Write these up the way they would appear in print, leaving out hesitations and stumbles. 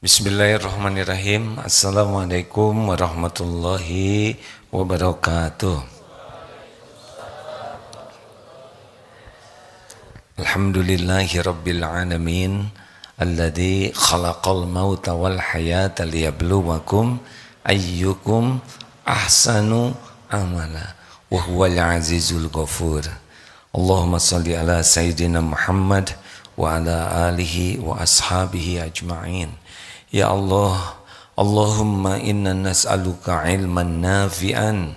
Bismillahirrahmanirrahim. Assalamualaikum warahmatullahi wabarakatuh. Alhamdulillahi rabbil alamin alladzi khalaqal mauta wal hayata liyabluwakum ayyukum ahsanu amala wa huwal azizul ghafur. Allahumma shalli ala sayyidina Muhammad wa ala alihi wa ashabihi ajma'in. Ya Allah, Allahumma inna nas'aluka ilman nafi'an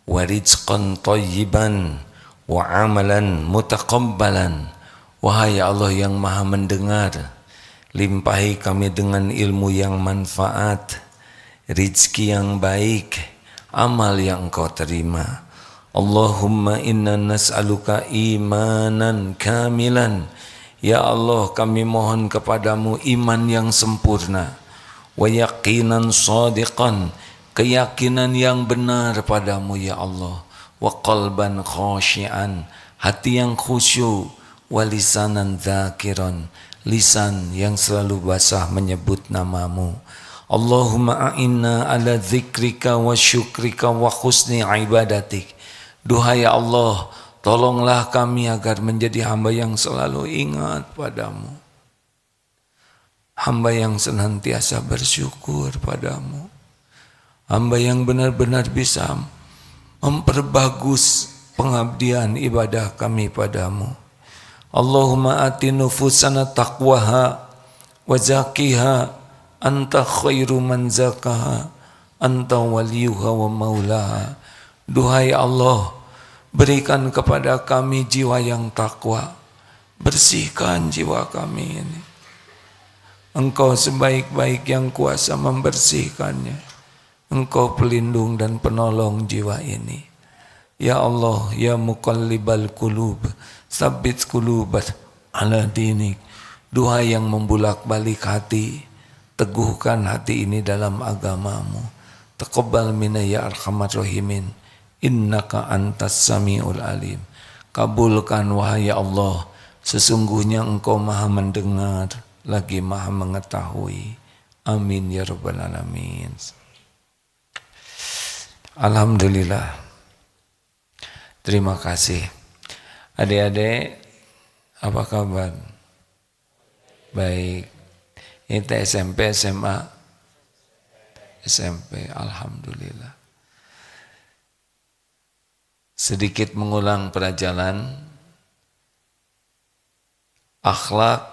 wa rizqan tayyiban wa amalan mutaqabbalan. Wahai Allah yang maha mendengar, limpahi kami dengan ilmu yang manfaat, rizki yang baik, amal yang Engkau terima. Allahumma inna nas'aluka imanan kamilan. Ya Allah, kami mohon kepadamu iman yang sempurna, wa yaqinan shadiqan, keyakinan yang benar padamu ya Allah, wa qalban khashi'an, hati yang khusyuk, wa lisanan dzakiran, lisan yang selalu basah menyebut namamu. Allahumma a'inna ala dzikrika wa syukrika wa husni ibadatik. Duhai Allah, tolonglah kami agar menjadi hamba yang selalu ingat padamu, hamba yang senantiasa bersyukur padamu, hamba yang benar-benar bisa memperbagus pengabdian ibadah kami padamu. Allahumma ati nufusana taqwaha wa zakiha anta khairu man zakaha anta waliyuha wa maulaha. Duhai Allah, berikan kepada kami jiwa yang takwa, bersihkan jiwa kami ini. Engkau sebaik-baik yang kuasa membersihkannya. Engkau pelindung dan penolong jiwa ini. Ya Allah, ya muqallibal qulub, tsabbit qulubat ala dinik. Duhai yang membulak-balik hati, teguhkan hati ini dalam agamamu. Taqabbal minna ya arhamar rahimin. Innaka antas sami'ul alim. Kabulkan wahai Allah, sesungguhnya Engkau maha mendengar lagi maha mengetahui. Amin ya rabbal alamin. Alhamdulillah. Terima kasih. Adik-adik, apa kabar? Baik. Ini SMP, SMA? SMP, alhamdulillah. Sedikit mengulang pelajaran akhlak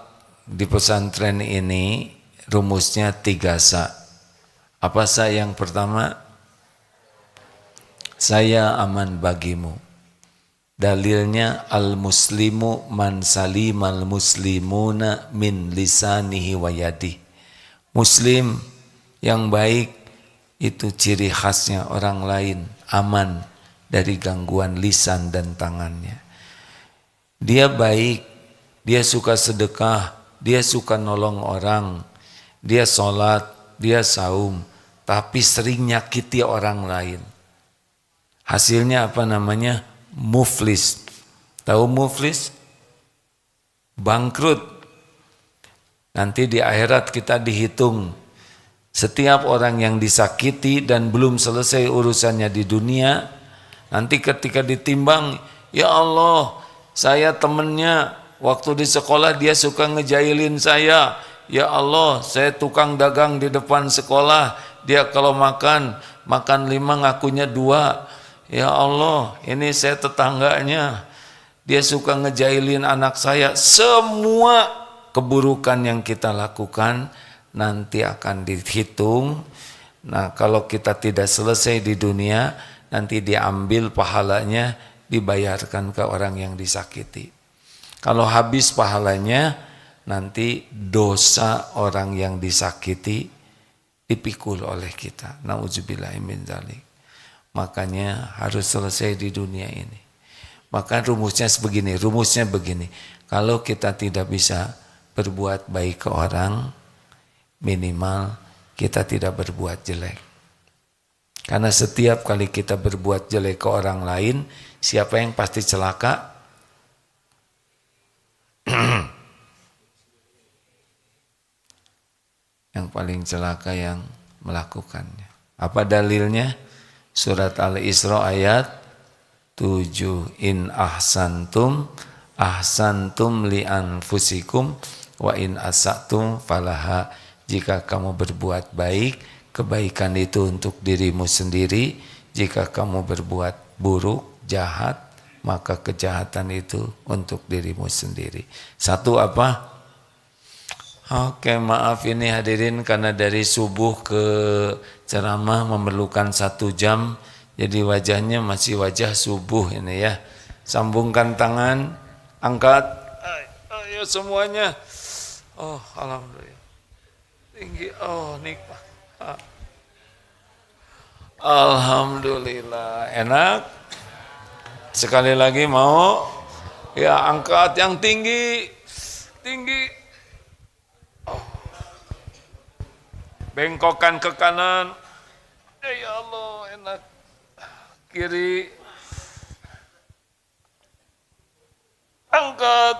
di pesantren ini, rumusnya 3 sa. Apa sa yang pertama? Saya aman bagimu. Dalilnya al-muslimu man salimal muslimuna min lisanihi wa yadihi. Muslim yang baik itu ciri khasnya orang lain aman dari gangguan lisan dan tangannya. Dia baik, dia suka sedekah, dia suka nolong orang, dia sholat, dia saum, tapi sering nyakiti orang lain. Hasilnya apa namanya? Muflis. Tahu muflis? Bangkrut. Nanti di akhirat kita dihitung. Setiap orang yang disakiti dan belum selesai urusannya di dunia, nanti ketika ditimbang, ya Allah, saya temennya, waktu di sekolah dia suka ngejailin saya. Ya Allah, saya tukang dagang di depan sekolah, dia kalau makan 5 ngakunya 2. Ya Allah, ini saya tetangganya, dia suka ngejailin anak saya. Semua keburukan yang kita lakukan nanti akan dihitung. Nah, kalau kita tidak selesai di dunia, nanti diambil pahalanya, dibayarkan ke orang yang disakiti. Kalau habis pahalanya, nanti dosa orang yang disakiti dipikul oleh kita. Nauzubillahi min dzalik. Makanya harus selesai di dunia ini. Maka rumusnya begini. Kalau kita tidak bisa berbuat baik ke orang, minimal kita tidak berbuat jelek. Karena setiap kali kita berbuat jelek ke orang lain, Siapa yang pasti celaka? Yang paling celaka yang melakukannya. Apa dalilnya? Surat Al-Isra ayat 7. In ahsantum li anfusikum wa in asatum falaha. Jika kamu berbuat baik, kebaikan itu untuk dirimu sendiri. Jika kamu berbuat buruk, jahat, maka kejahatan itu untuk dirimu sendiri. Satu apa? Oke, maaf ini hadirin karena dari subuh ke ceramah memerlukan 1 jam, jadi wajahnya masih wajah subuh ini ya. Sambungkan tangan, angkat, ayo semuanya. Oh, alhamdulillah. Tinggi, oh nikmat. Alhamdulillah, enak. Sekali lagi mau, ya angkat yang tinggi, tinggi. Bengkokkan ke kanan. Ya Allah, enak. Kiri. Angkat.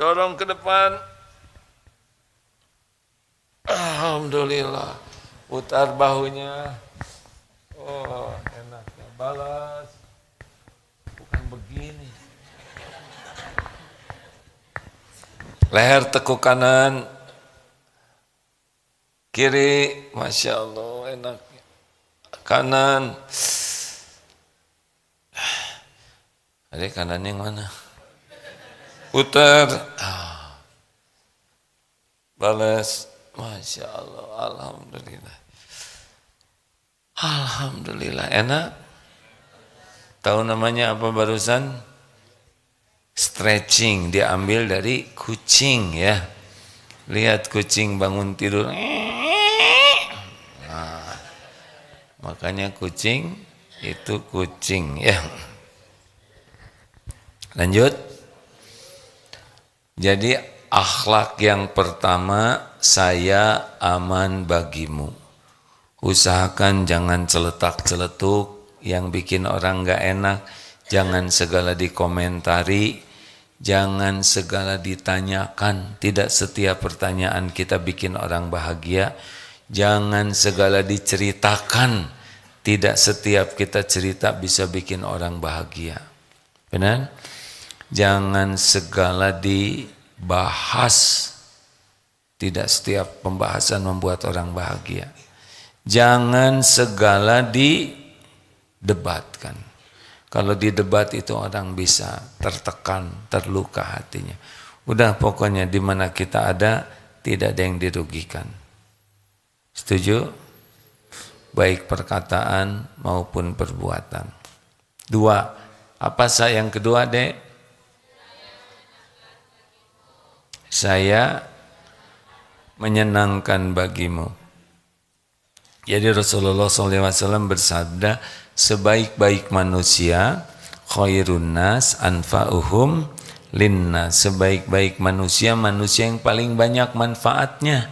Dorong ke depan. Alhamdulillah. Putar bahunya. Oh, enaknya. Balas. Bukan begini. Leher tekuk kanan. Kiri, Masya Allah, enak. Kanan. Ada kanan yang mana? Putar. Balas. Masya Allah, alhamdulillah. Alhamdulillah, enak. Tahu namanya apa barusan? Stretching, diambil dari kucing ya. Lihat kucing bangun tidur. Makanya kucing itu kucing ya. Lanjut. Jadi akhlak yang pertama, saya aman bagimu. Usahakan jangan celetak-celetuk yang bikin orang gak enak. Jangan segala dikomentari, jangan segala ditanyakan. Tidak setiap pertanyaan kita bikin orang bahagia. Jangan segala diceritakan. Tidak setiap kita cerita bisa bikin orang bahagia. Benar? Jangan segala dibahas. Tidak setiap pembahasan membuat orang bahagia. Jangan segala didebatkan. Kalau didebat itu orang bisa tertekan, terluka hatinya. Udah pokoknya di mana kita ada, tidak ada yang dirugikan. Setuju? Baik perkataan maupun perbuatan. 2. Apa yang kedua, Dek? Saya menyenangkan bagimu. Jadi Rasulullah SAW bersabda, sebaik-baik manusia, khairun nas anfa'uhum linnas. Sebaik-baik manusia, manusia yang paling banyak manfaatnya.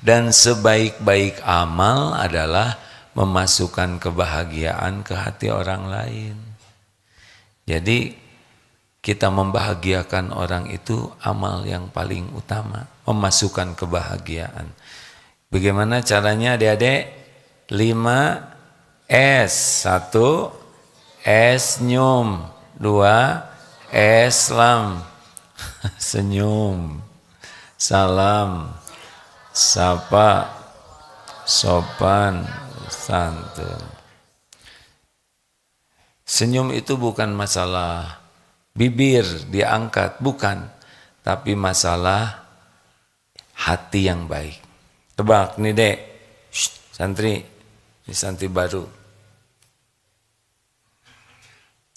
Dan sebaik-baik amal adalah memasukkan kebahagiaan ke hati orang lain. Jadi kita membahagiakan orang itu amal yang paling utama, memasukkan kebahagiaan. Bagaimana caranya adik-adik? 5 S. 1 senyum, 2 Islam senyum, salam, sapa, sopan, santun. Senyum itu bukan masalah bibir diangkat, bukan. Tapi masalah hati yang baik. Tebak nih Dek, santri, ini santri baru.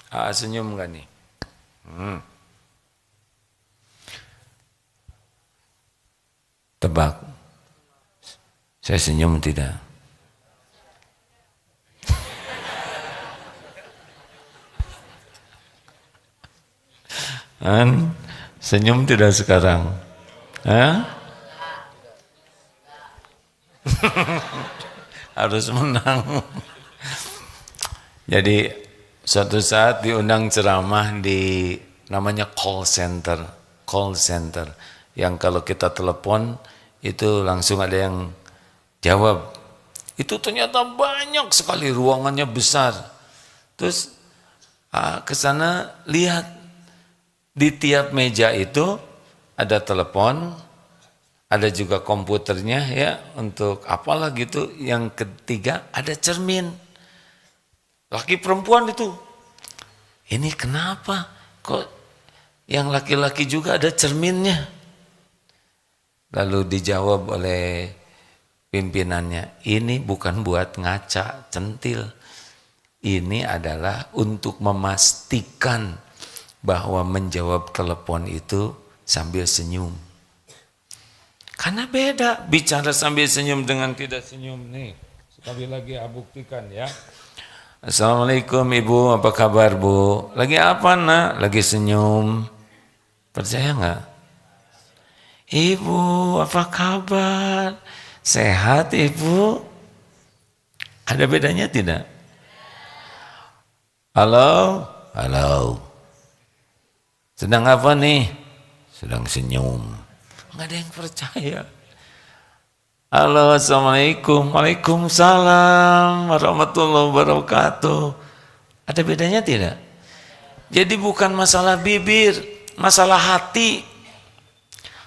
Senyum gak nih? Tebak. Saya senyum tidak? Senyum tidak sekarang? Harus menang. Jadi Suatu saat diundang ceramah di namanya call center yang kalau kita telepon itu langsung ada yang jawab. Itu ternyata banyak sekali, ruangannya besar. Terus ke sana lihat di tiap meja itu ada telepon, ada juga komputernya ya untuk apalah gitu. Yang ketiga ada cermin. Laki perempuan itu. Ini kenapa? Kok yang laki-laki juga ada cerminnya? Lalu dijawab oleh pimpinannya, ini bukan buat ngaca, centil. Ini adalah untuk memastikan bahwa menjawab telepon itu sambil senyum. Karena beda bicara sambil senyum dengan tidak senyum nih. Sekali lagi buktikan ya. Assalamualaikum Ibu, apa kabar Bu? Lagi apa nak? Lagi senyum. Percaya nggak? Ibu, apa kabar? Sehat Ibu? Ada bedanya tidak? Halo? Halo. Sedang apa nih? Sedang senyum. Nggak ada yang percaya. Halo, assalamualaikum, waalaikumsalam, warahmatullahi wabarakatuh. Ada bedanya tidak? Jadi bukan masalah bibir, masalah hati.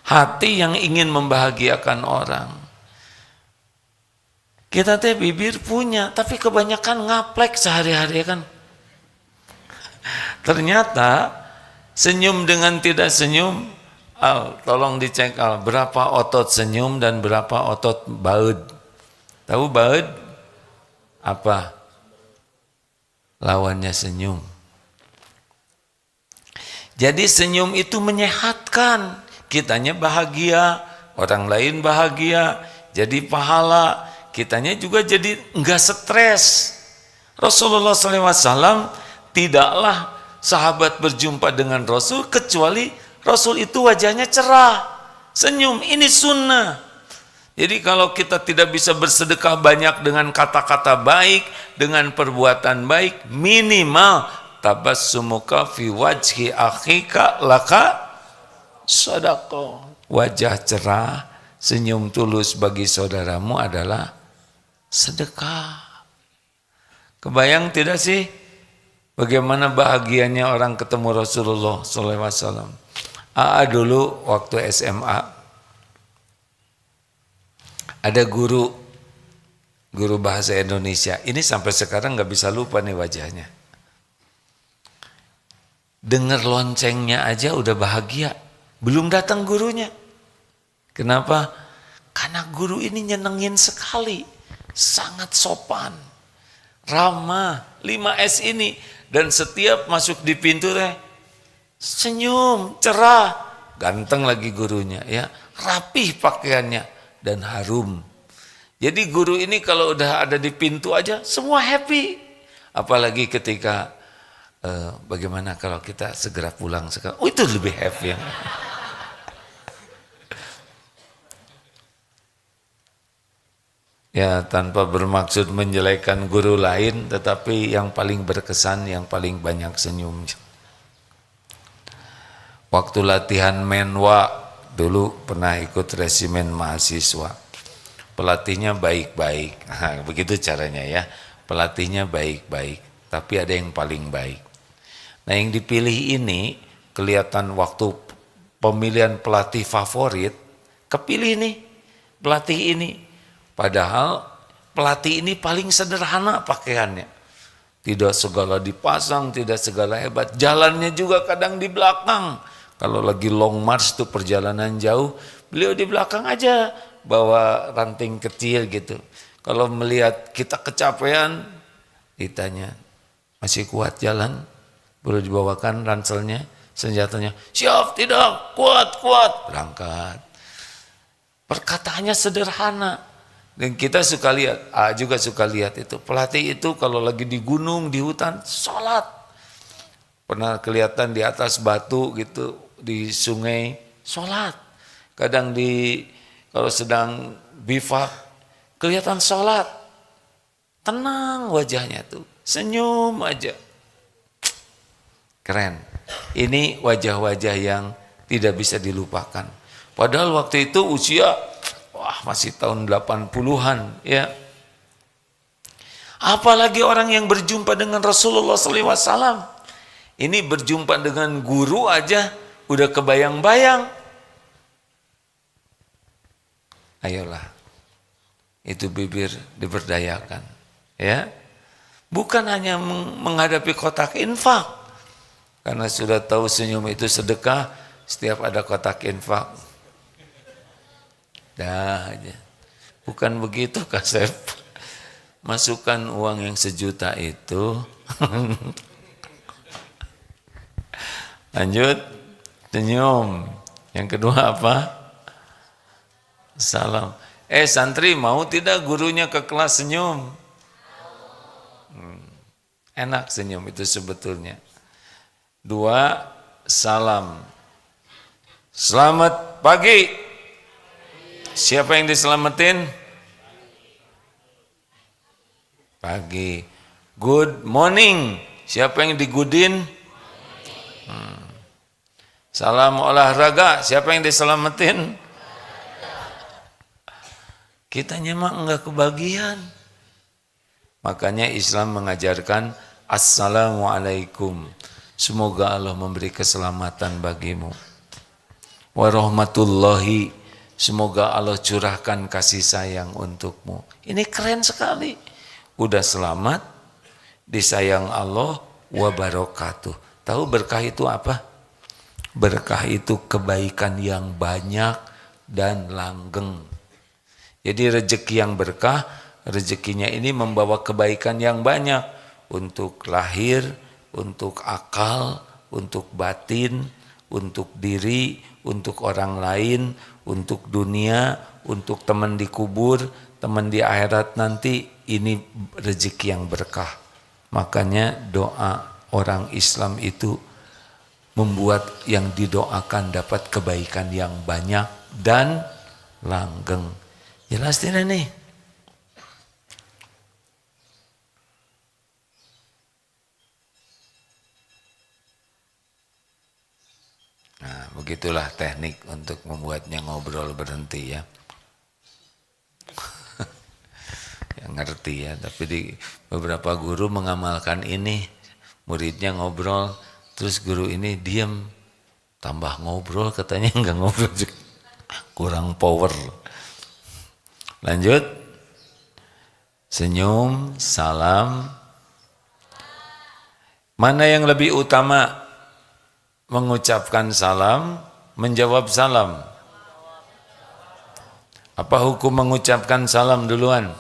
Hati yang ingin membahagiakan orang. Kita teh bibir punya, tapi kebanyakan ngaplek sehari-hari kan. Ternyata senyum dengan tidak senyum, tolong dicek berapa otot senyum dan berapa otot baud. Tahu baud? Apa? Lawannya senyum. Jadi senyum itu menyehatkan. Kitanya bahagia, orang lain bahagia, jadi pahala. Kitanya juga jadi enggak stres. Rasulullah SAW tidaklah sahabat berjumpa dengan Rasul kecuali Rasul itu wajahnya cerah, senyum, ini sunnah. Jadi kalau kita tidak bisa bersedekah banyak dengan kata-kata baik, dengan perbuatan baik, minimal tabassumuka fi wajhi akhika laka sadaqah. Wajah cerah, senyum tulus bagi saudaramu adalah sedekah. Kebayang tidak sih bagaimana bahagianya orang ketemu Rasulullah SAW? Dulu waktu SMA ada guru bahasa Indonesia. Ini sampai sekarang nggak bisa lupa nih wajahnya. Dengar loncengnya aja udah bahagia. Belum datang gurunya. Kenapa? Karena guru ini nyenengin sekali. Sangat sopan. Ramah. 5S ini. Dan setiap masuk di pintu senyum, cerah, ganteng lagi gurunya ya, rapih pakaiannya dan harum. Jadi guru ini kalau udah ada di pintu aja semua happy. Apalagi ketika bagaimana kalau kita segera pulang sekarang, itu lebih happy ya. Ya tanpa bermaksud menjelekan guru lain, tetapi yang paling berkesan, yang paling banyak senyum. Waktu latihan menwa dulu pernah ikut resimen mahasiswa. Pelatihnya baik-baik. Nah, begitu caranya ya. Pelatihnya baik-baik, tapi ada yang paling baik. Nah, yang dipilih ini kelihatan waktu pemilihan pelatih favorit, kepilih nih pelatih ini. Padahal pelatih ini paling sederhana pakaiannya. Tidak segala dipasang, tidak segala hebat. Jalannya juga kadang di belakang. Kalau lagi long march tuh perjalanan jauh, beliau di belakang aja bawa ranting kecil gitu. Kalau melihat kita kecapean, ditanya, masih kuat jalan? Boleh dibawakan ranselnya, senjatanya. Siap, tidak, kuat, berangkat. Perkataannya sederhana. Dan kita suka lihat, juga suka lihat itu. Pelatih itu kalau lagi di gunung, di hutan, sholat. Pernah kelihatan di atas batu gitu, di sungai, sholat. Kadang kalau sedang bivak, kelihatan sholat. Tenang wajahnya tuh, senyum aja. Keren. Ini wajah-wajah yang tidak bisa dilupakan. Padahal waktu itu usia masih tahun 80-an ya. Apalagi orang yang berjumpa dengan Rasulullah SAW. Ini berjumpa dengan guru aja udah kebayang-bayang. Ayolah, itu bibir diberdayakan ya. Bukan hanya menghadapi kotak infak, karena sudah tahu senyum itu sedekah. Setiap ada kotak infak, dah aja. Bukan begitu Kasep. Masukkan uang yang 1 juta itu. Lanjut, senyum. Yang kedua apa? Salam. Santri mau tidak gurunya ke kelas senyum? Enak senyum itu sebetulnya. 2, salam. Selamat pagi. Siapa yang diselamatin? Pagi. Good morning. Siapa yang digudin? Salam olahraga. Siapa yang diselamatin? Kitanya mah enggak kebagian. Makanya Islam mengajarkan Assalamualaikum. Semoga Allah memberi keselamatan bagimu. Warahmatullahi. Semoga Allah curahkan kasih sayang untukmu. Ini keren sekali. Udah selamat, disayang Allah, wabarakatuh. Tahu berkah itu apa? Berkah itu kebaikan yang banyak dan langgeng. Jadi rezeki yang berkah, rezekinya ini membawa kebaikan yang banyak. Untuk lahir, untuk akal, untuk batin, untuk diri, untuk orang lain, untuk dunia, untuk teman di kubur, teman di akhirat nanti. Ini rezeki yang berkah. Makanya doa orang Islam itu membuat yang didoakan dapat kebaikan yang banyak dan langgeng. Jelas tidak nih? Nah, begitulah teknik untuk membuatnya ngobrol berhenti ya. Yang ngerti ya, tapi di beberapa guru mengamalkan ini, muridnya ngobrol, terus guru ini diam, tambah ngobrol, katanya enggak ngobrol juga, kurang power. Lanjut, senyum, salam. Mana yang lebih utama? Mengucapkan salam, menjawab salam. Apa hukum mengucapkan salam duluan?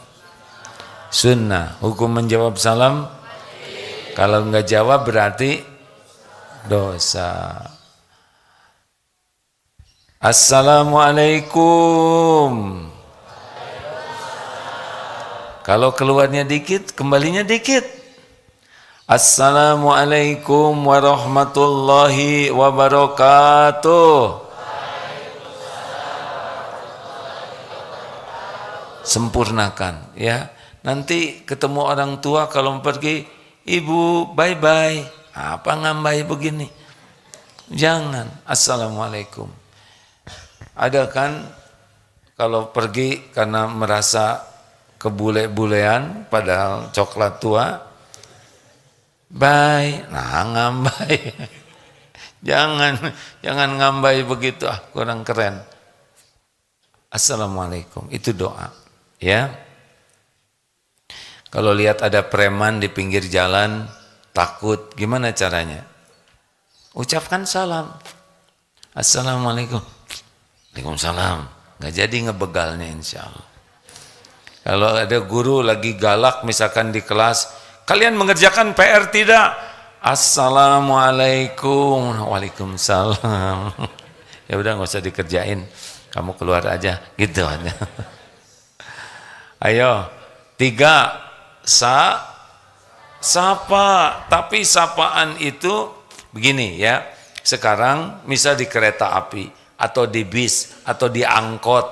Sunnah. Hukum menjawab salam? Kalau enggak jawab berarti dosa. Assalamualaikum. Kalau keluarnya dikit, kembalinya dikit. Assalamualaikum warahmatullahi wabarakatuh. Sempurnakan ya. Nanti ketemu orang tua kalau pergi, ibu bye bye. Apa ngambai begini? Jangan. Assalamualaikum. Ada kan kalau pergi karena merasa kebule-bulean padahal coklat tua, bye. Nah, ngambai. Jangan ngambai begitu, kurang keren. Assalamualaikum, itu doa ya. Kalau lihat ada preman di pinggir jalan, takut, gimana caranya? Ucapkan salam. Assalamualaikum. Waalaikumsalam. Nggak jadi ngebegalnya insya Allah. Kalau ada guru lagi galak misalkan di kelas, kalian mengerjakan PR tidak? Assalamualaikum. Waalaikumsalam. Ya udah nggak usah dikerjain, kamu keluar aja, gitu aja. Ayo, 3. Sapa, tapi sapaan itu begini ya. Sekarang misal di kereta api atau di bis atau di angkot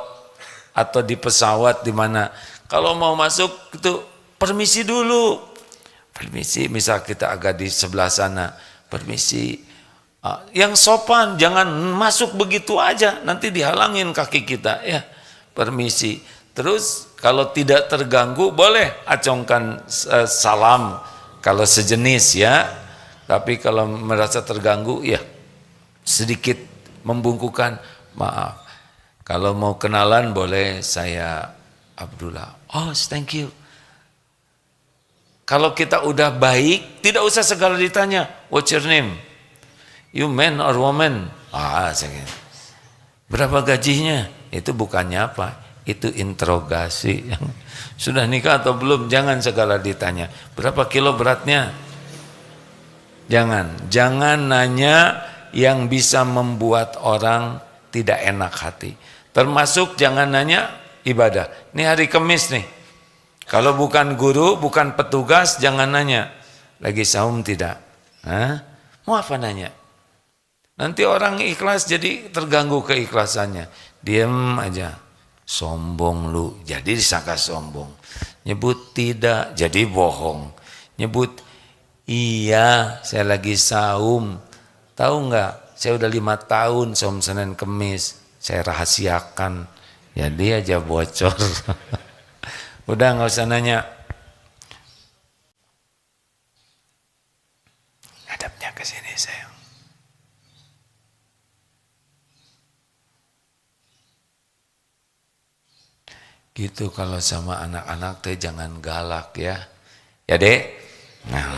atau di pesawat di mana, kalau mau masuk itu permisi dulu. Permisi, misal kita agak di sebelah sana, permisi. Yang sopan, jangan masuk begitu aja, nanti dihalangin kaki kita ya. Permisi. Terus kalau tidak terganggu boleh acungkan salam kalau sejenis ya. Tapi kalau merasa terganggu ya sedikit membungkukkan, maaf. Kalau mau kenalan boleh, saya Abdullah. Oh, thank you. Kalau kita udah baik, tidak usah segala ditanya, what's your name? You man or woman? Berapa gajinya? Itu bukannya apa? Itu interogasi. Sudah nikah atau belum? Jangan segala ditanya. Berapa kilo beratnya? Jangan nanya yang bisa membuat orang tidak enak hati. Termasuk jangan nanya ibadah. Ini hari Kamis nih. Kalau bukan guru, bukan petugas, jangan nanya. Lagi saum tidak? Mau apa nanya? Nanti orang ikhlas jadi terganggu keikhlasannya. Diam aja. Sombong lu, jadi disangka sombong. Nyebut tidak, jadi bohong. Nyebut iya, saya lagi saum. Tahu nggak? Saya udah 5 tahun saum Senin Kemis. Saya rahasiakan. Jadi aja bocor. Udah nggak usah nanya. Hadapnya ke sini sayang. Gitu kalau sama anak-anak teh jangan galak ya. Ya Dek. Nah.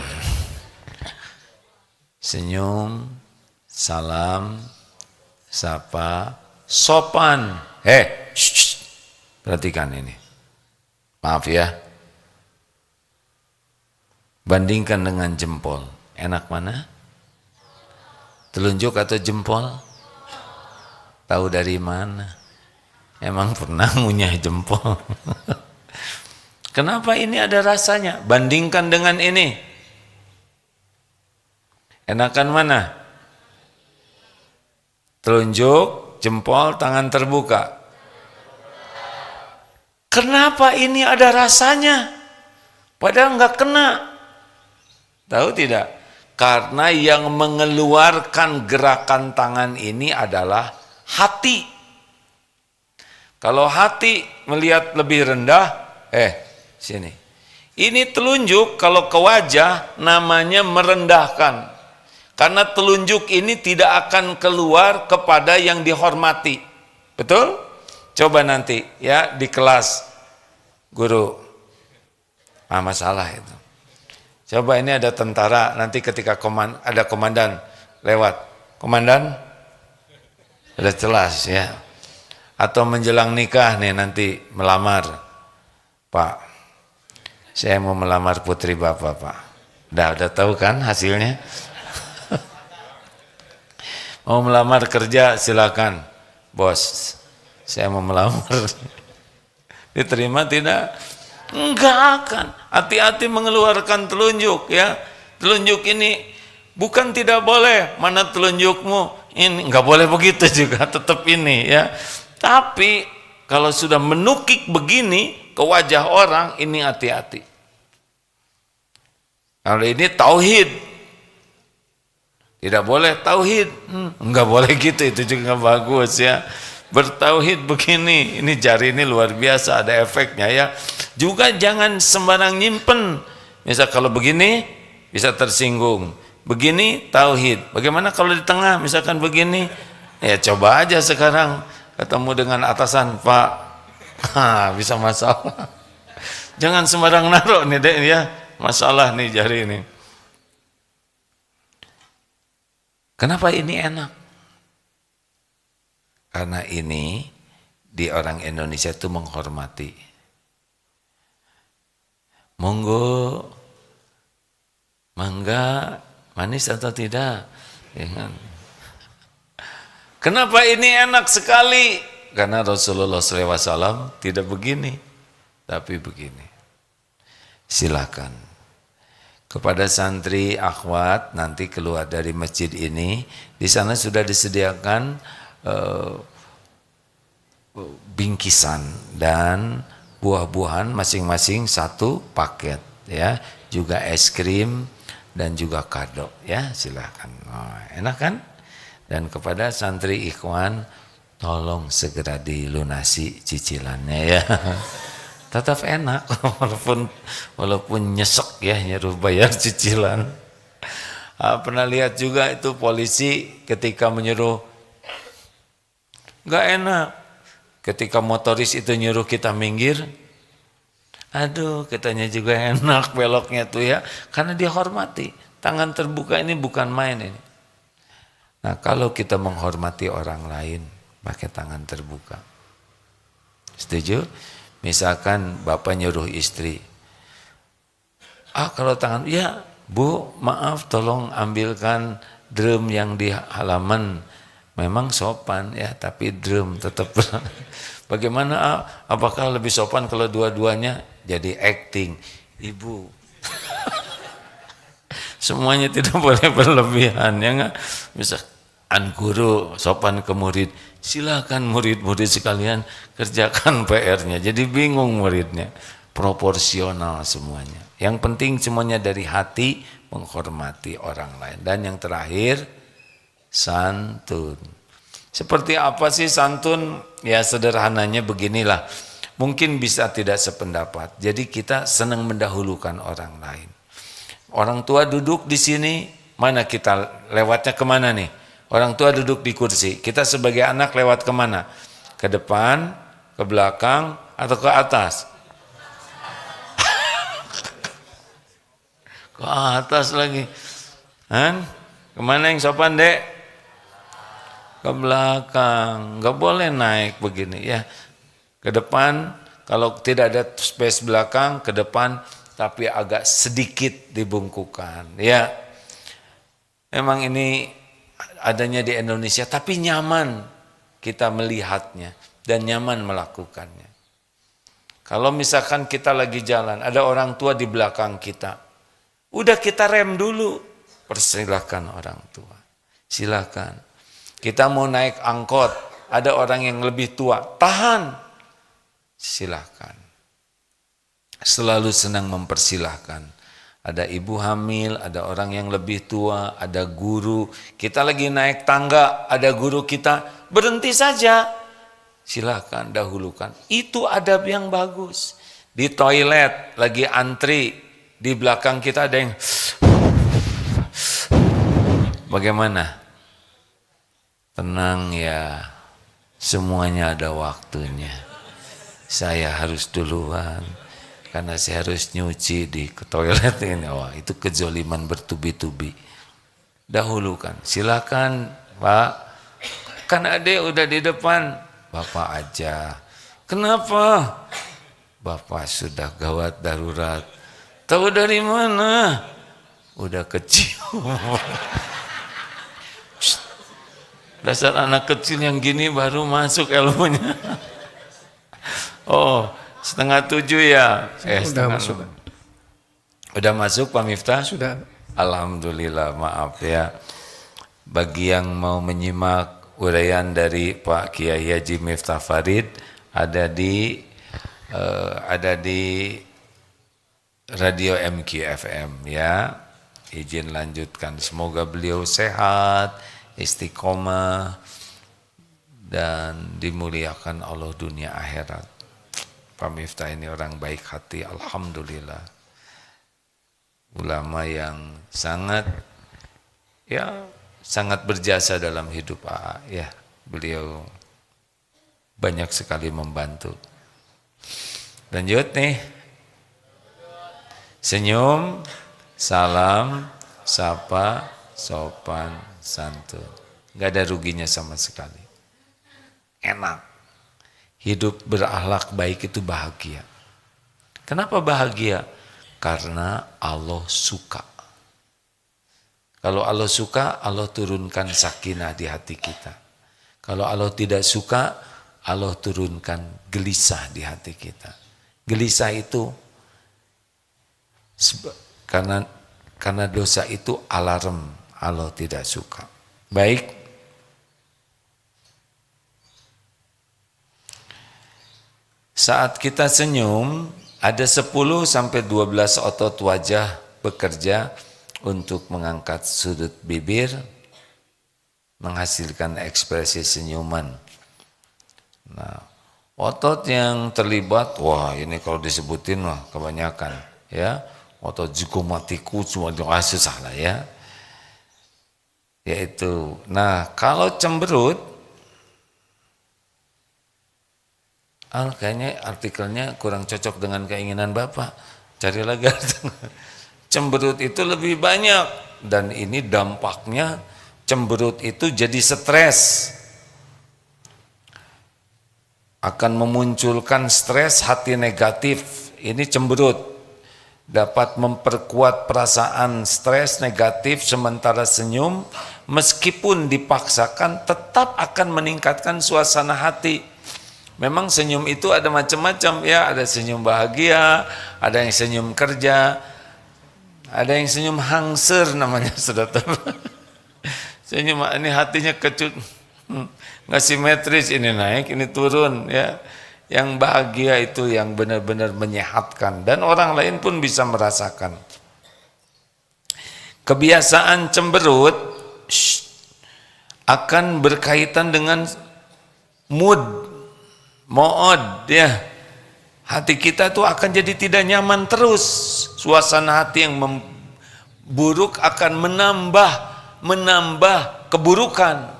Senyum, salam, sapa, sopan. Perhatikan ini. Maaf ya. Bandingkan dengan jempol. Enak mana? Telunjuk atau jempol? Tahu dari mana? Emang pernah ngunyah jempol? Kenapa ini ada rasanya? Bandingkan dengan ini. Enakan mana? Telunjuk, jempol, tangan terbuka. Kenapa ini ada rasanya? Padahal nggak kena. Tahu tidak? Karena yang mengeluarkan gerakan tangan ini adalah hati. Kalau hati melihat lebih rendah, sini. Ini telunjuk kalau ke wajah namanya merendahkan. Karena telunjuk ini tidak akan keluar kepada yang dihormati. Betul? Coba nanti ya di kelas guru. Masalah itu. Coba ini ada tentara, nanti ketika ada komandan lewat. Komandan? Sudah jelas ya. Atau menjelang nikah nih nanti melamar. Pak, saya mau melamar putri Bapak, Pak. Udah tahu kan hasilnya? Mau melamar kerja silakan. Bos, saya mau melamar. Diterima tidak? Enggak akan. Hati-hati mengeluarkan telunjuk ya. Telunjuk ini bukan tidak boleh. Mana telunjukmu? Ini enggak boleh begitu juga, tetap ini ya. Tapi kalau sudah menukik begini ke wajah orang, ini hati-hati. Kalau ini tauhid, tidak boleh tauhid, enggak boleh gitu, itu juga enggak bagus ya. Bertauhid begini, ini jari ini luar biasa, ada efeknya ya. Juga jangan sembarang nyimpen. Misal kalau begini bisa tersinggung, begini tauhid. Bagaimana kalau di tengah, misalkan begini, ya coba aja sekarang. Ketemu dengan atasan, Pak, bisa masalah. Jangan sembarang naruh nih Dek ya, masalah nih jari ini. Kenapa ini enak? Karena ini di orang Indonesia itu menghormati. Monggo, mangga, manis atau tidak? Ya kan? Kenapa ini enak sekali? Karena Rasulullah SAW tidak begini, tapi begini. Silakan. Kepada santri akhwat nanti keluar dari masjid ini, di sana sudah disediakan bingkisan dan buah-buahan masing-masing 1 paket, ya. Juga es krim dan juga kado ya, silakan. Oh, enak kan? Dan kepada santri ikhwan, tolong segera dilunasi cicilannya ya. Tetap enak walaupun nyesek ya nyuruh bayar cicilan. Pernah lihat juga itu polisi ketika menyuruh, nggak enak ketika motoris itu nyuruh kita minggir. Aduh, katanya juga enak beloknya tuh ya, karena dia hormati. Tangan terbuka ini bukan main ini. Nah, kalau kita menghormati orang lain pakai tangan terbuka, setuju? Misalkan bapak nyuruh istri, kalau tangan, ya bu maaf tolong ambilkan drum yang di halaman. Memang sopan ya, tapi drum tetap. Bagaimana apakah lebih sopan kalau dua-duanya jadi acting? Ibu, semuanya tidak boleh berlebihan ya enggak? Misalkan guru sopan ke murid, silakan murid-murid sekalian kerjakan PR-nya. Jadi bingung muridnya. Proporsional semuanya. Yang penting semuanya dari hati menghormati orang lain. Dan yang terakhir, santun. Seperti apa sih santun? Ya sederhananya beginilah. Mungkin bisa tidak sependapat. Jadi kita senang mendahulukan orang lain. Orang tua duduk di sini, mana kita lewatnya kemana nih? Orang tua duduk di kursi. Kita sebagai anak lewat kemana? Ke depan, ke belakang, atau ke atas? Ke atas lagi. Kemana yang sopan dek? Ke belakang. Gak boleh naik begini ya. Ke depan, kalau tidak ada space belakang, ke depan, tapi agak sedikit dibungkukan. Ya, memang ini adanya di Indonesia, tapi nyaman kita melihatnya dan nyaman melakukannya. Kalau misalkan kita lagi jalan, ada orang tua di belakang kita, udah kita rem dulu, persilahkan orang tua, silakan. Kita mau naik angkot, ada orang yang lebih tua, tahan, silakan. Selalu senang mempersilahkan. Ada ibu hamil, ada orang yang lebih tua, ada guru. Kita lagi naik tangga, ada guru kita, berhenti saja. Silakan dahulukan. Itu adab yang bagus. Di toilet lagi antri, di belakang kita ada yang bagaimana? Tenang ya, semuanya ada waktunya. Saya harus duluan. Karena saya harus nyuci di toilet ini. Wah, itu kezoliman bertubi-tubi. Dahulukan. Silakan Pak. Kan adek udah di depan. Bapak aja. Kenapa? Bapak sudah gawat darurat. Tahu dari mana? Udah kecil. Dasar anak kecil yang gini baru masuk ilmunya. Oh, 6:30 ya? Sudah masuk. Udah masuk Pak Miftah? Sudah. Alhamdulillah, maaf ya. Bagi yang mau menyimak uraian dari Pak Kiai Haji Miftah Farid ada di Radio MQ FM ya. Izin lanjutkan. Semoga beliau sehat, istiqomah dan dimuliakan Allah dunia akhirat. Pak Miftah ini orang baik hati, alhamdulillah. Ulama yang sangat berjasa dalam hidup AA ya. Beliau banyak sekali membantu. Lanjut nih. Senyum, salam, sapa, sopan, santun. Gak ada ruginya sama sekali. Enak. Hidup berakhlak baik itu bahagia. Kenapa bahagia? Karena Allah suka. Kalau Allah suka, Allah turunkan sakinah di hati kita. Kalau Allah tidak suka, Allah turunkan gelisah di hati kita. Gelisah itu karena dosa itu alarm Allah tidak suka. Baik. Saat kita senyum, ada 10 sampai 12 otot wajah bekerja untuk mengangkat sudut bibir, menghasilkan ekspresi senyuman. Nah, otot yang terlibat, wah ini kalau disebutin wah kebanyakan ya. Otot zygomatikus semua susah lah ya. Yaitu, nah kalau cemberut, kayaknya artikelnya kurang cocok dengan keinginan Bapak. Cari lagi. Cemberut itu lebih banyak dan ini dampaknya cemberut itu jadi stres. Akan memunculkan stres, hati negatif. Ini cemberut. Dapat memperkuat perasaan stres negatif, sementara senyum meskipun dipaksakan tetap akan meningkatkan suasana hati. Memang senyum itu ada macam-macam ya, ada senyum bahagia, ada yang senyum kerja, ada yang senyum hangser namanya, sudah tahu. Senyum ini hatinya kecut, nggak simetris, ini naik, ini turun ya. Yang bahagia itu yang benar-benar menyehatkan dan orang lain pun bisa merasakan. Kebiasaan cemberut akan berkaitan dengan mood ya. Hati kita tuh akan jadi tidak nyaman terus. Suasana hati yang buruk akan menambah keburukan.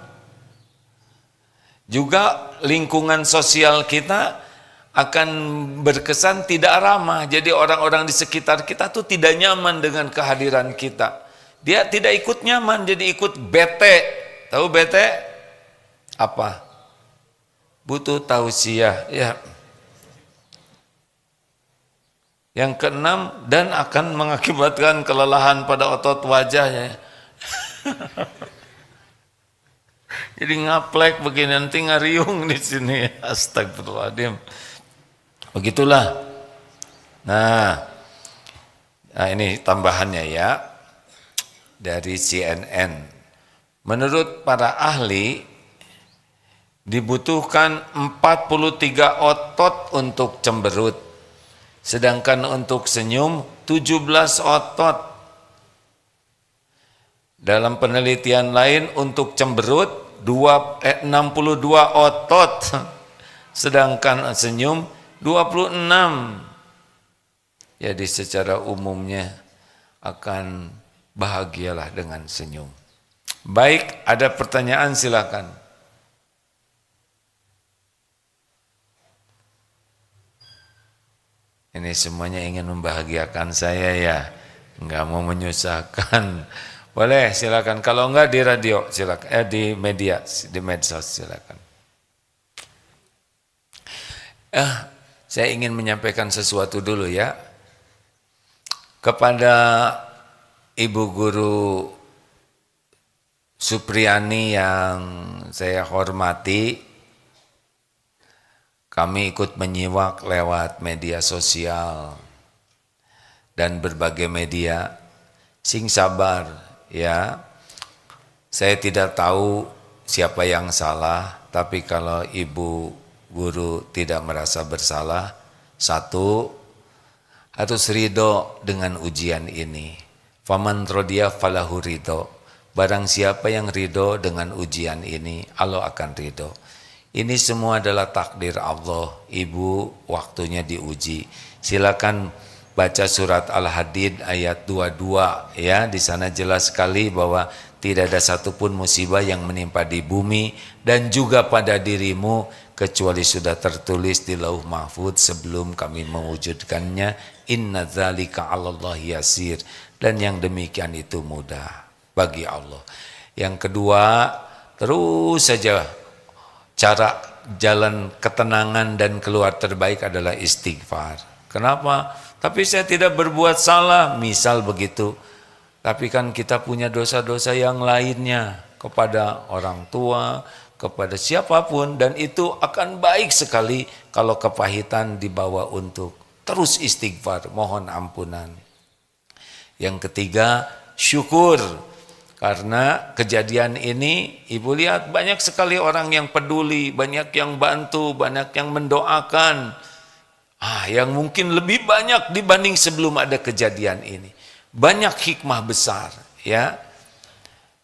Juga lingkungan sosial kita akan berkesan tidak ramah. Jadi orang-orang di sekitar kita tuh tidak nyaman dengan kehadiran kita. Dia tidak ikut nyaman, jadi ikut bete. Tahu bete? Apa? Butuh tausiah. Ya. Yang keenam, dan akan mengakibatkan kelelahan pada otot wajahnya. Jadi ngaplek begini, nanti ngariung di sini. Astagfirullahaladzim. Begitulah. Nah, ini tambahannya ya dari CNN. Menurut para ahli, dibutuhkan 43 otot untuk cemberut. Sedangkan untuk senyum 17 otot. Dalam penelitian lain untuk cemberut 62 otot. Sedangkan senyum 26. Jadi secara umumnya akan bahagialah dengan senyum. Baik, ada pertanyaan silakan. Ini semuanya ingin membahagiakan saya ya, enggak mau menyusahkan. Boleh silakan, kalau enggak di radio silakan, di media, di medsos silakan. Saya ingin menyampaikan sesuatu dulu ya. Kepada Ibu Guru Supriyani yang saya hormati, kami ikut menyimak lewat media sosial dan berbagai media. Sing sabar ya. Saya tidak tahu siapa yang salah, tapi kalau Ibu Guru tidak merasa bersalah, satu, harus ridho dengan ujian ini. Faman rodiya falahu ridho. Barang siapa yang ridho dengan ujian ini, Allah akan ridho. Ini semua adalah takdir Allah. Ibu waktunya diuji. Silakan baca surat Al-Hadid ayat 22 ya. Di sana jelas sekali bahwa tidak ada satupun musibah yang menimpa di bumi dan juga pada dirimu kecuali sudah tertulis di Lauh Mahfuz sebelum kami mewujudkannya. Inna dzalika 'alallahi yasir. Dan yang demikian itu mudah bagi Allah. Yang kedua, terus saja cara jalan ketenangan dan keluar terbaik adalah istighfar. Kenapa? Tapi saya tidak berbuat salah, misal begitu. Tapi kan kita punya dosa-dosa yang lainnya kepada orang tua, kepada siapapun, dan itu akan baik sekali kalau kepahitan dibawa untuk terus istighfar, mohon ampunan. Yang ketiga, syukur. Karena kejadian ini, Ibu lihat banyak sekali orang yang peduli, banyak yang bantu, banyak yang mendoakan. Yang mungkin lebih banyak dibanding sebelum ada kejadian ini. banyak hikmah besar, ya.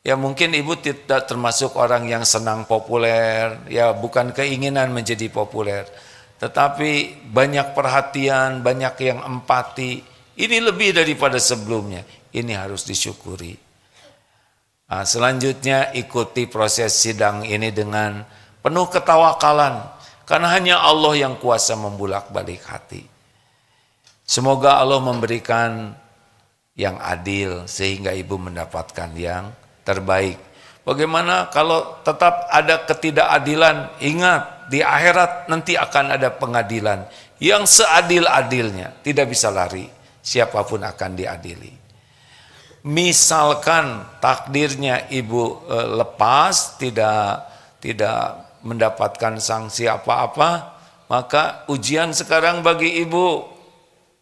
Ya mungkin ibu tidak termasuk orang yang senang populer, ya bukan keinginan menjadi populer, tetapi banyak perhatian, banyak yang empati. Ini lebih daripada sebelumnya. Ini harus disyukuri. Nah, selanjutnya ikuti proses sidang ini dengan penuh ketawakalan, karena hanya Allah yang kuasa membulak-balik hati. Semoga Allah memberikan yang adil sehingga ibu mendapatkan yang terbaik. Bagaimana kalau tetap ada ketidakadilan? Ingat, di akhirat nanti akan ada pengadilan yang seadil-adilnya, tidak bisa lari, siapapun akan diadili. Misalkan takdirnya ibu lepas, tidak mendapatkan sanksi apa-apa, maka ujian sekarang bagi ibu,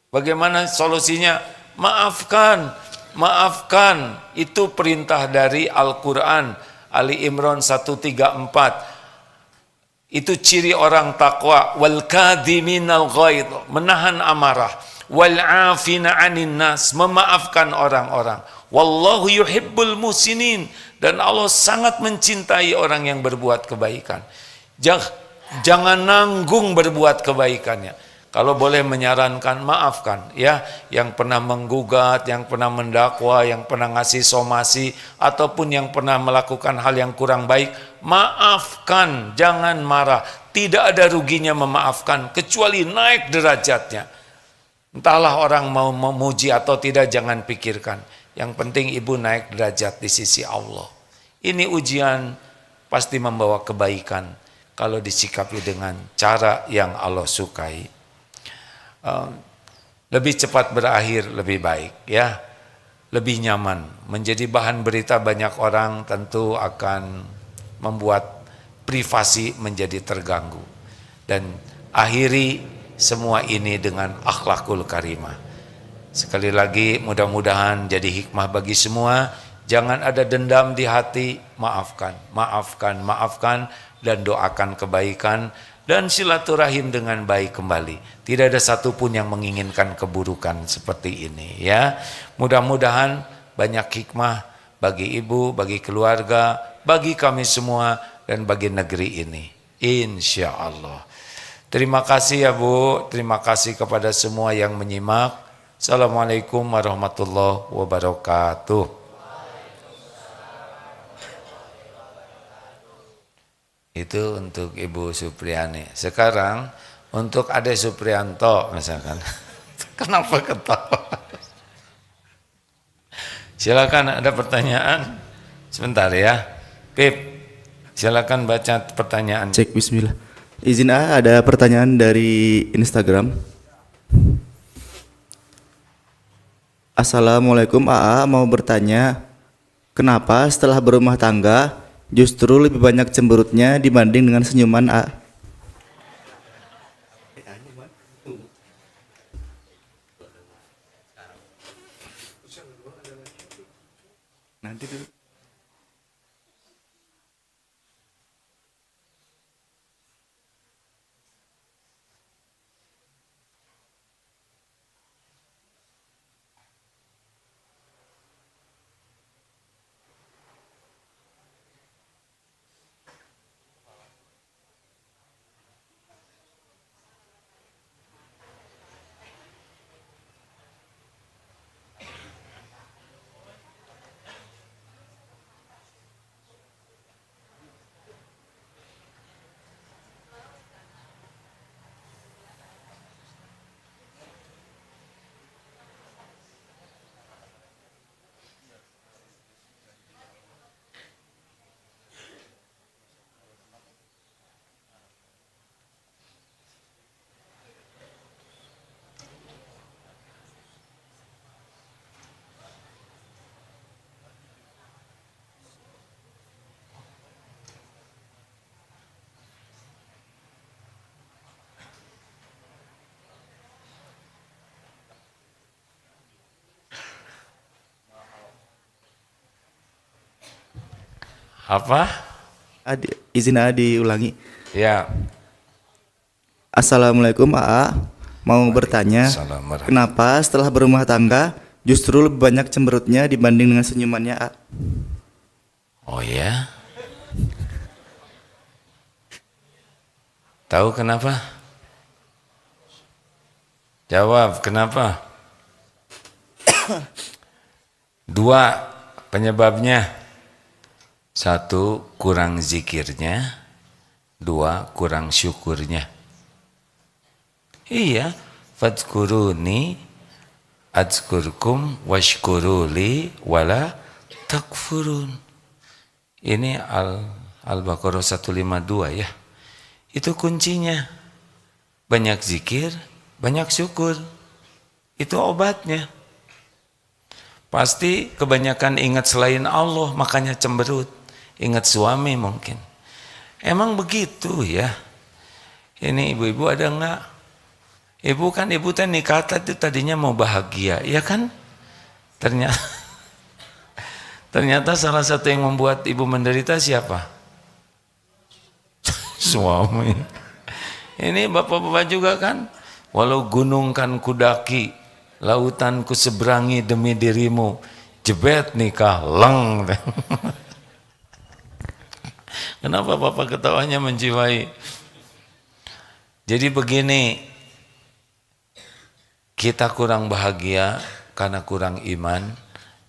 bagaimana solusinya? Maafkan, maafkan. Itu perintah dari Al-Quran, Ali Imran 134. Itu ciri orang takwa. Wal kadhiminal ghaidh, menahan amarah. Wal afina 'anin nas, memaafkan orang-orang. Wallahu yuhibbul muhsinin, dan Allah sangat mencintai orang yang berbuat kebaikan. Jangan nanggung berbuat kebaikannya. Kalau boleh menyarankan, maafkan, ya, yang pernah menggugat, yang pernah mendakwa, yang pernah ngasih somasi, ataupun yang pernah melakukan hal yang kurang baik, maafkan, jangan marah. Tidak ada ruginya memaafkan, kecuali naik derajatnya. Entahlah orang mau memuji atau tidak, jangan pikirkan. Yang penting ibu naik derajat di sisi Allah. Ini ujian pasti membawa kebaikan kalau disikapi dengan cara yang Allah sukai. Lebih cepat berakhir lebih baik, ya, lebih nyaman. Menjadi bahan berita banyak orang tentu akan membuat privasi menjadi terganggu. Dan akhiri semua ini dengan akhlakul karimah. Sekali lagi mudah-mudahan jadi hikmah bagi semua. Jangan ada dendam di hati, maafkan, maafkan, maafkan, dan doakan kebaikan dan silaturahim dengan baik kembali. Tidak ada satupun yang menginginkan keburukan seperti ini, ya. Mudah-mudahan banyak hikmah bagi ibu, bagi keluarga, bagi kami semua, dan bagi negeri ini, insya Allah. Terima kasih ya Bu, terima kasih kepada semua yang menyimak. Assalamualaikum warahmatullahi wabarakatuh. Itu untuk Ibu Supriyani. Sekarang untuk Ade Supriyanto misalkan. Kenapa ketawa? Silakan, ada pertanyaan? Sebentar ya. Pip, silakan baca pertanyaan. Cek, bismillah. Izin ada pertanyaan dari Instagram. Assalamualaikum, AA mau bertanya, kenapa setelah berumah tangga justru lebih banyak cemberutnya dibanding dengan senyuman A? Nanti dulu. Apa? Izin AA diulangi. Ya. Assalamualaikum, AA mau bertanya, kenapa setelah berumah tangga justru lebih banyak cemberutnya dibanding dengan senyumannya, A. Oh ya? Tahu kenapa? Jawab, kenapa? Dua penyebabnya. Satu, kurang zikirnya. Dua, kurang syukurnya. Iya, fadkuruni adzkurkum washkuruli wala takfurun. Ini Al-Baqarah 152 ya. Itu kuncinya. Banyak zikir, banyak syukur. Itu obatnya. Pasti kebanyakan ingat selain Allah, makanya cemberut. Ingat suami mungkin. Emang begitu ya. Ini ibu-ibu ada enggak? Ibu nikah itu tadinya mau bahagia, ya kan? Ternyata salah satu yang membuat ibu menderita siapa? Suami. Ini bapak-bapak juga kan? Walau gunung kan kudaki, lautan ku seberangi demi dirimu, jebet nikah, leng. Kenapa bapak ketawanya menjiwai? Jadi begini, kita kurang bahagia karena kurang iman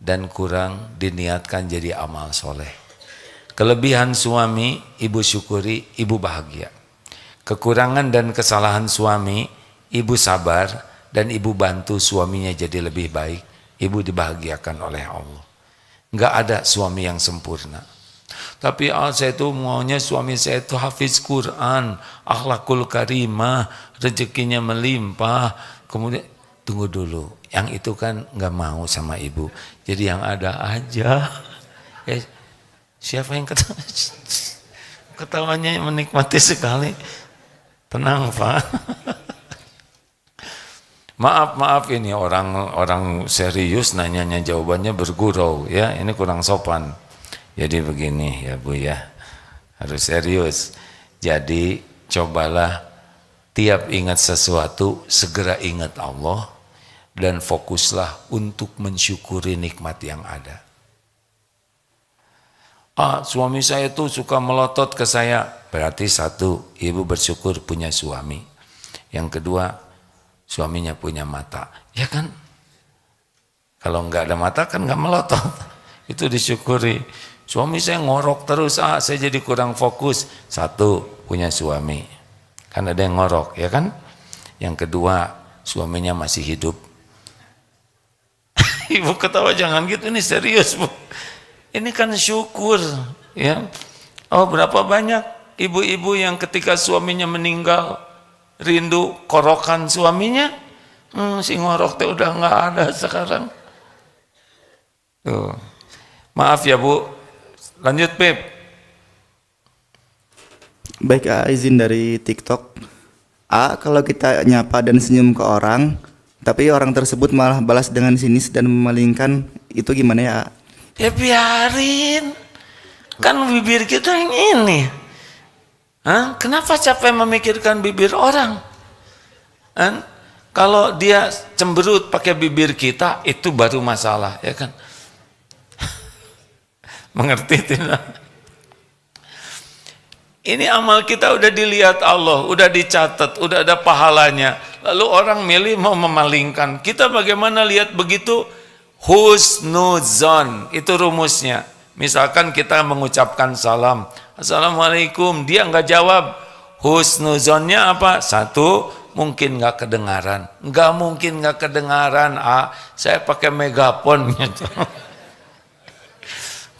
dan kurang diniatkan jadi amal soleh. Kelebihan suami, ibu syukuri, ibu bahagia. Kekurangan dan kesalahan suami, ibu sabar dan ibu bantu suaminya jadi lebih baik. Ibu dibahagiakan oleh Allah. Enggak ada suami yang sempurna. Tapi saya itu maunya suami saya itu hafiz Quran, akhlakul karimah, rezekinya melimpah. Kemudian tunggu dulu, yang itu kan nggak mau sama ibu. Jadi yang ada aja. Siapa yang ketawanya menikmati sekali. Tenang Pak. Maaf ini orang serius nanyanya jawabannya bergurau ya. Ini kurang sopan. Jadi begini ya Bu ya. Harus serius. Jadi cobalah tiap ingat sesuatu segera ingat Allah dan fokuslah untuk mensyukuri nikmat yang ada. Suami saya tuh suka melotot ke saya. Berarti satu, ibu bersyukur punya suami. Yang kedua, suaminya punya mata. Ya kan? Kalau nggak ada mata kan nggak melotot. Itu disyukuri. Suami saya ngorok terus, saya jadi kurang fokus. Satu, punya suami. Kan ada yang ngorok, ya kan? Yang kedua, suaminya masih hidup. Ibu ketawa jangan gitu, ini serius Bu. Ini kan syukur, ya. Oh berapa banyak ibu-ibu yang ketika suaminya meninggal rindu korokan suaminya, si ngorok teh udah nggak ada sekarang. Tuh. Maaf ya Bu, lanjut Pep. Baik, A, izin dari TikTok. A, kalau kita nyapa dan senyum ke orang, tapi orang tersebut malah balas dengan sinis dan memalingkan, itu gimana ya, A? Ya biarin, kan bibir kita yang ini. Kenapa capek memikirkan bibir orang? Kalau dia cemberut pakai bibir kita, itu baru masalah, ya kan? Mengerti tidak? Ini amal kita udah dilihat Allah, udah dicatat, udah ada pahalanya. Lalu orang milih mau memalingkan. Kita bagaimana lihat begitu? Husnuzon, itu rumusnya. Misalkan kita mengucapkan salam, Assalamualaikum, dia nggak jawab. Husnuzonnya apa? Satu, mungkin nggak kedengaran. Nggak mungkin nggak kedengaran. Saya pakai megafon gitu.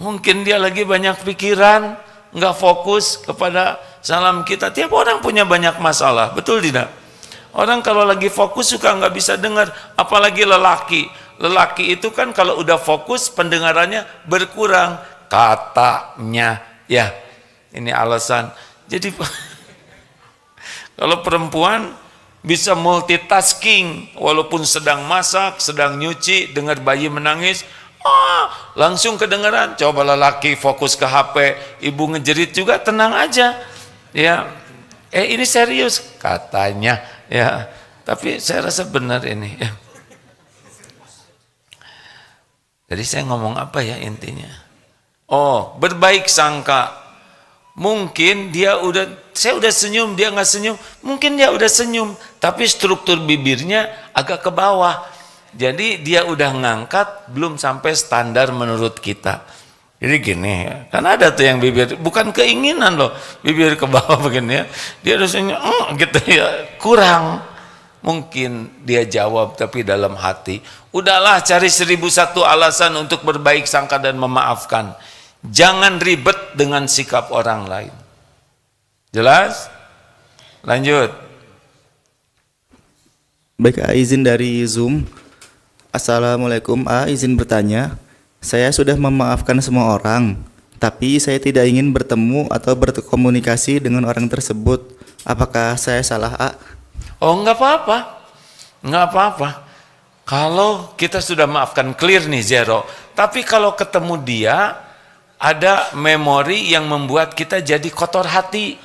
Mungkin dia lagi banyak pikiran, nggak fokus kepada salam kita. Tiap orang punya banyak masalah, betul tidak? Orang kalau lagi fokus suka nggak bisa dengar, apalagi lelaki. Lelaki itu kan kalau udah fokus pendengarannya berkurang, katanya, ya. Ini alasan. Jadi kalau perempuan bisa multitasking, walaupun sedang masak, sedang nyuci, dengar bayi menangis, langsung kedengaran. Coba lelaki fokus ke HP, ibu ngejerit juga tenang aja, ya. Ini serius katanya, ya. Tapi saya rasa benar ini, ya. Jadi saya ngomong apa ya intinya? Oh, berbaik sangka. Mungkin saya udah senyum, dia nggak senyum. Mungkin dia udah senyum, tapi struktur bibirnya agak ke bawah. Jadi dia udah ngangkat, belum sampai standar menurut kita. Jadi gini, kan ada tuh yang bibir, bukan keinginan loh, bibir ke bawah begini ya. Dia udah senyum, gitu ya, kurang. Mungkin dia jawab tapi dalam hati, udahlah cari 1001 alasan untuk berbaik sangka dan memaafkan. Jangan ribet dengan sikap orang lain. Jelas? Lanjut. Baik, izin dari Zoom. Assalamualaikum, izin bertanya. Saya sudah memaafkan semua orang, tapi saya tidak ingin bertemu atau berkomunikasi dengan orang tersebut. Apakah saya salah, Oh, enggak apa-apa. Enggak apa-apa. Kalau kita sudah maafkan, clear nih, zero. Tapi kalau ketemu dia, ada memori yang membuat kita jadi kotor hati.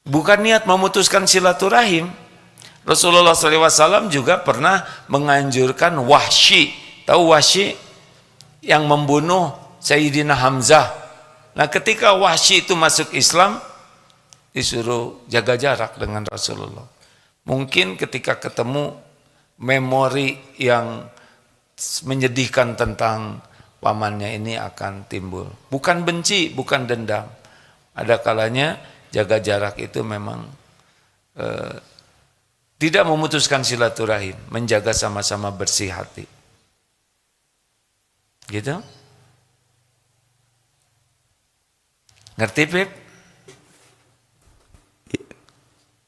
Bukan niat memutuskan silaturahim. Rasulullah SAW juga pernah menganjurkan Wahsy. Tahu Wahsy? Yang membunuh Sayyidina Hamzah. Nah, ketika Wahsy itu masuk Islam, disuruh jaga jarak dengan Rasulullah. Mungkin ketika ketemu, memori yang menyedihkan tentang pamannya ini akan timbul. Bukan benci, bukan dendam. Ada kalanya jaga jarak itu memang tidak memutuskan silaturahim, menjaga sama-sama bersih hati. Gitu? Ngerti, Pip?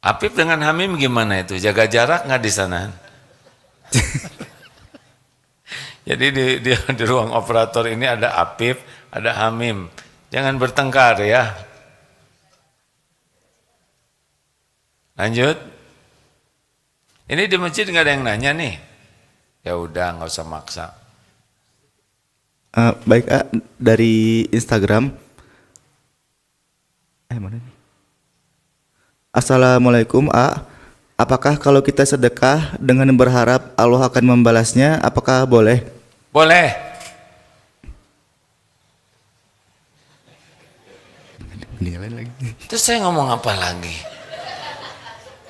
Apip dengan Hamim gimana itu? Jaga jarak nggak di sana? Jadi di ruang operator ini ada Apip, ada Hamim. Jangan bertengkar ya. Lanjut. Ini di masjid nggak ada yang nanya nih. Ya udah, nggak usah maksa. Baik, dari Instagram. Mana nih? Assalamualaikum, apakah kalau kita sedekah dengan berharap Allah akan membalasnya, apakah boleh? Boleh. Terus saya ngomong apa lagi?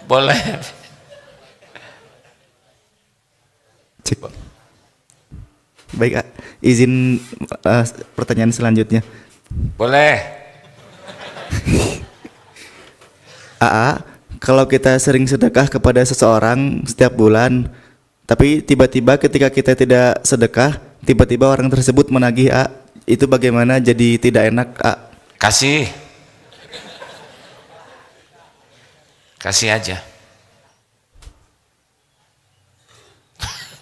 Boleh. Baik, izin pertanyaan selanjutnya. Boleh. Kalau kita sering sedekah kepada seseorang setiap bulan, tapi tiba-tiba ketika kita tidak sedekah, tiba-tiba orang tersebut menagih, itu bagaimana, jadi tidak enak, Kasih aja.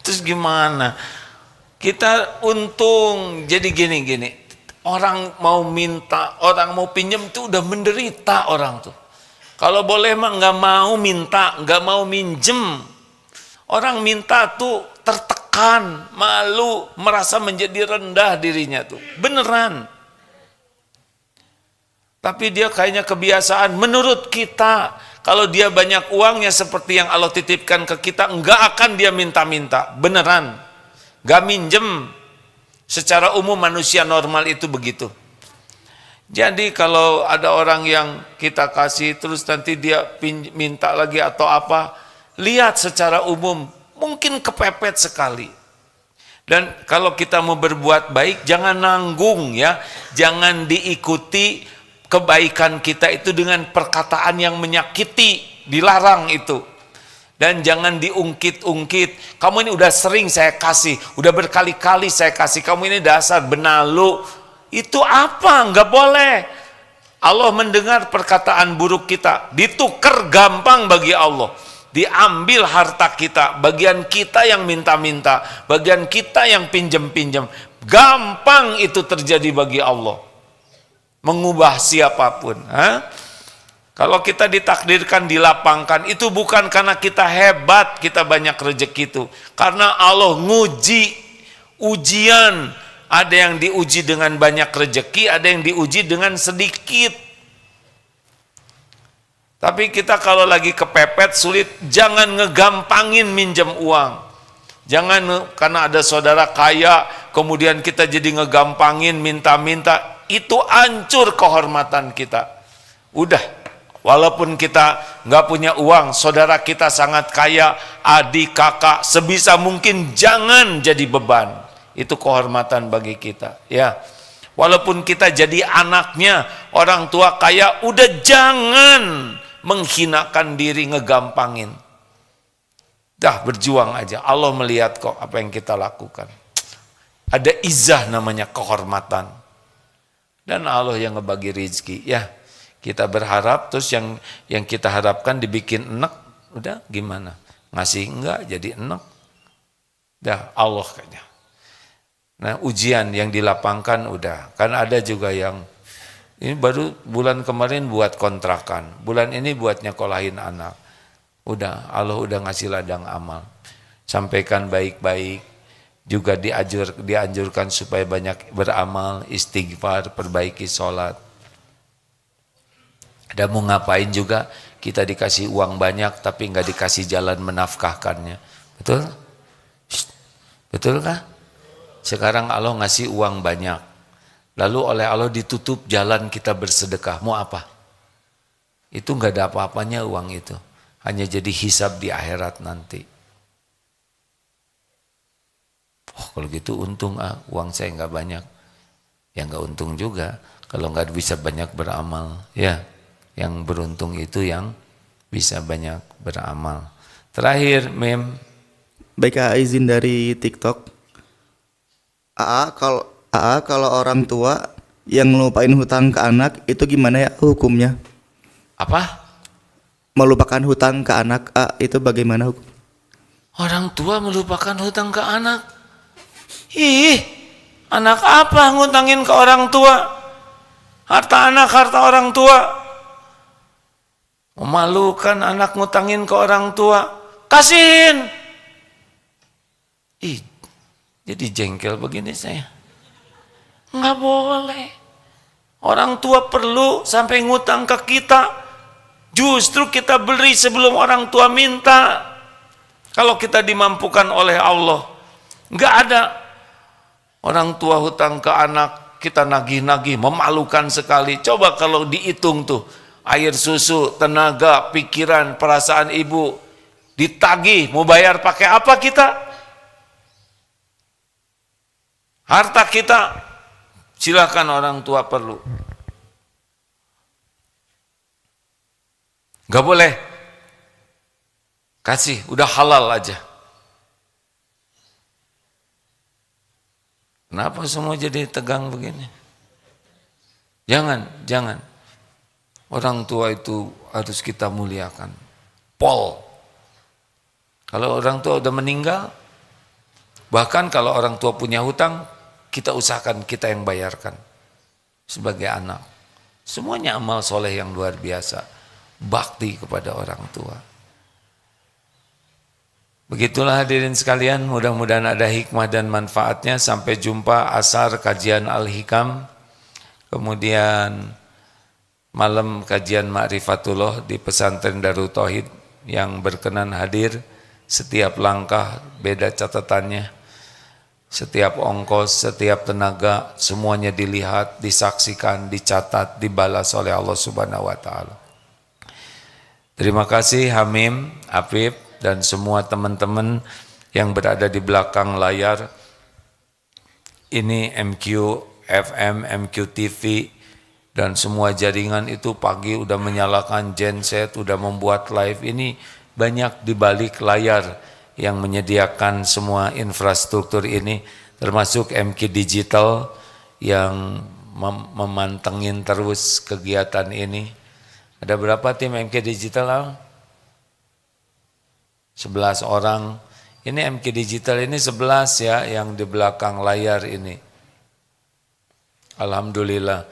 Terus gimana? Kita untung, jadi gini. Orang mau minta, orang mau pinjam tuh udah menderita orang tuh. Kalau boleh mah nggak mau minta, nggak mau minjem. Orang minta tuh tertekan, malu, merasa menjadi rendah dirinya tuh. Beneran. Tapi dia kayaknya kebiasaan. Menurut kita, kalau dia banyak uangnya seperti yang Allah titipkan ke kita, nggak akan dia minta-minta. Beneran. Nggak minjem. Secara umum manusia normal itu begitu. Jadi kalau ada orang yang kita kasih terus nanti dia minta lagi atau apa, lihat secara umum mungkin kepepet sekali. Dan kalau kita mau berbuat baik jangan nanggung ya, jangan diikuti kebaikan kita itu dengan perkataan yang menyakiti, dilarang itu. Dan jangan diungkit-ungkit, kamu ini udah sering saya kasih, udah berkali-kali saya kasih, kamu ini dasar benalu. Itu apa? Enggak boleh. Allah mendengar perkataan buruk kita, ditukar gampang bagi Allah. Diambil harta kita, bagian kita yang minta-minta, bagian kita yang pinjam-pinjam. Gampang itu terjadi bagi Allah. Mengubah siapapun. Kalau kita ditakdirkan dilapangkan, itu bukan karena kita hebat, kita banyak rezeki itu. Karena Allah nguji, ujian. Ada yang diuji dengan banyak rezeki, ada yang diuji dengan sedikit. Tapi kita kalau lagi kepepet, sulit, jangan ngegampangin minjem uang. Jangan karena ada saudara kaya, kemudian kita jadi ngegampangin, minta-minta, itu hancur kehormatan kita. Udah, walaupun kita nggak punya uang, saudara kita sangat kaya, adik, kakak, sebisa mungkin jangan jadi beban. Itu kehormatan bagi kita, ya. Walaupun kita jadi anaknya orang tua kaya, udah jangan menghinakan diri, ngegampangin. Dah, berjuang aja. Allah melihat kok apa yang kita lakukan. Ada izah namanya kehormatan. Dan Allah yang ngebagi rezeki, ya. Kita berharap terus yang kita harapkan dibikin enak, udah gimana? Ngasih enggak jadi enak. Dah, Allah kayaknya. Nah, ujian yang dilapangkan udah. Kan ada juga yang ini baru bulan kemarin buat kontrakan, bulan ini buat nyekolahin anak. Udah, Allah udah ngasih ladang amal. Sampaikan baik-baik. Juga dianjurkan supaya banyak beramal, istighfar, perbaiki sholat. Dan mau ngapain juga kita dikasih uang banyak tapi nggak dikasih jalan menafkahkannya. Betul? Betul kah? Sekarang Allah ngasih uang banyak. Lalu oleh Allah ditutup jalan kita bersedekah. Mau apa? Itu nggak ada apa-apanya uang itu. Hanya jadi hisab di akhirat nanti. Oh, kalau gitu untung uang saya nggak banyak. Ya nggak untung juga kalau nggak bisa banyak beramal. Ya, yang beruntung itu yang bisa banyak beramal. Terakhir, Mem. Baik, izin dari TikTok. Kalau orang tua yang ngelupain hutang ke anak itu gimana ya hukumnya? Apa? Melupakan hutang ke anak itu bagaimana hukum? Orang tua melupakan hutang ke anak. Ih, anak apa ngutangin ke orang tua? Harta anak, harta orang tua. Memalukan anak ngutangin ke orang tua. Kasihin. Ih, jadi jengkel begini saya. Nggak boleh. Orang tua perlu sampai ngutang ke kita. Justru kita beri sebelum orang tua minta. Kalau kita dimampukan oleh Allah. Nggak ada orang tua hutang ke anak, kita nagih-nagih, memalukan sekali. Coba kalau dihitung tuh, air susu, tenaga, pikiran, perasaan ibu, ditagih, mau bayar pakai apa kita? Harta kita, silakan orang tua perlu. Gak boleh. Kasih, udah halal aja. Kenapa semua jadi tegang begini? Jangan. Orang tua itu harus kita muliakan. Pol. Kalau orang tua udah meninggal, bahkan kalau orang tua punya hutang, kita usahakan kita yang bayarkan sebagai anak. Semuanya amal soleh yang luar biasa. Bakti kepada orang tua. Begitulah hadirin sekalian, mudah-mudahan ada hikmah dan manfaatnya. Sampai jumpa asar kajian Al-Hikam, kemudian malam kajian Ma'rifatullah di pesantren Darut Tauhid. Yang berkenan hadir, setiap langkah beda catatannya, setiap ongkos, setiap tenaga, semuanya dilihat, disaksikan, dicatat, dibalas oleh Allah Subhanahu wa Ta'ala. Terima kasih Hamim, Afif, dan semua teman-teman yang berada di belakang layar. Ini MQ FM, MQ TV, dan semua jaringan itu pagi udah menyalakan genset, udah membuat live. Ini banyak di balik layar yang menyediakan semua infrastruktur ini, termasuk MQ Digital yang memantengin terus kegiatan ini. Ada berapa tim MQ Digital? 11 orang. Ini MQ Digital ini 11 ya yang di belakang layar ini. Alhamdulillah.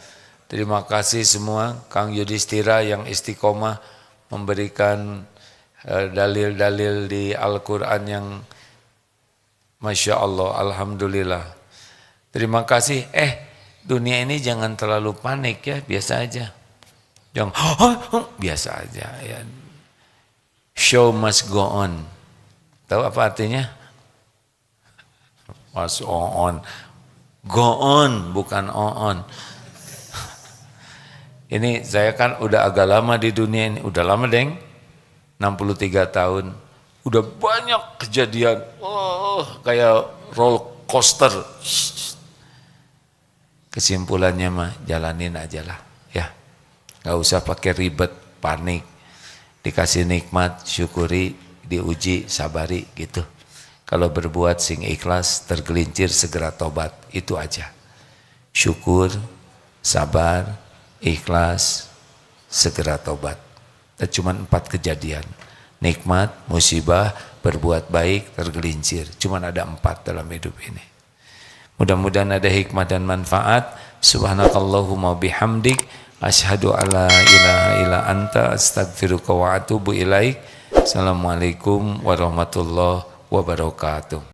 Terima kasih semua Kang Yudhistira yang istiqomah memberikan dalil-dalil di Al-Quran yang Masya Allah, Alhamdulillah. Terima kasih. Dunia ini jangan terlalu panik ya, biasa aja. Jangan, biasa aja ya. Show must go on. Tahu apa artinya? Must go on. Go on, bukan on. Ini saya kan udah agak lama di dunia ini, udah lama deng, 63 tahun. Udah banyak kejadian, kayak roller coaster. Kesimpulannya mah jalanin aja lah, ya. Gak usah pakai ribet, panik. Dikasih nikmat, syukuri, diuji, sabari gitu. Kalau berbuat sing ikhlas, tergelincir, segera tobat, itu aja. Syukur, sabar, ikhlas, segera tobat. Dan cuma 4 kejadian. Nikmat, musibah, berbuat baik, tergelincir. Cuma ada 4 dalam hidup ini. Mudah-mudahan ada hikmah dan manfaat. Subhanakallahumma bihamdik. Asyhadu alla ilaha illa anta astaghfiruka wa atubu ilaik. Assalamualaikum warahmatullahi wabarakatuh.